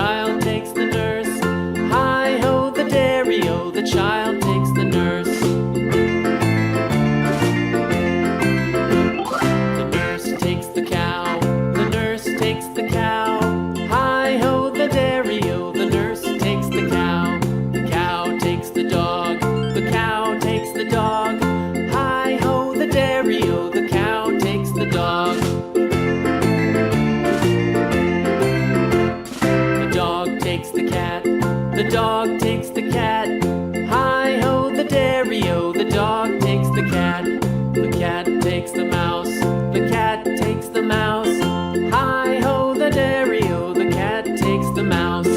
child takes the nurse. Hi-ho, the dairy-o, the child takes the nurse. The nurse takes the cow, the nurse takes the cow. Hi-ho, the dairy-o, the nurse takes the cow. The cow takes the dog, the cow takes the dog. Hi-ho, the dairy-o, the cow takes the dog. The dog takes the cat, the dog takes the cat. Hi-ho, the dairy-o, the dog takes the cat. The cat takes the mouse, the cat takes the mouse. Hi-ho, the dairy-o, the cat takes the mouse.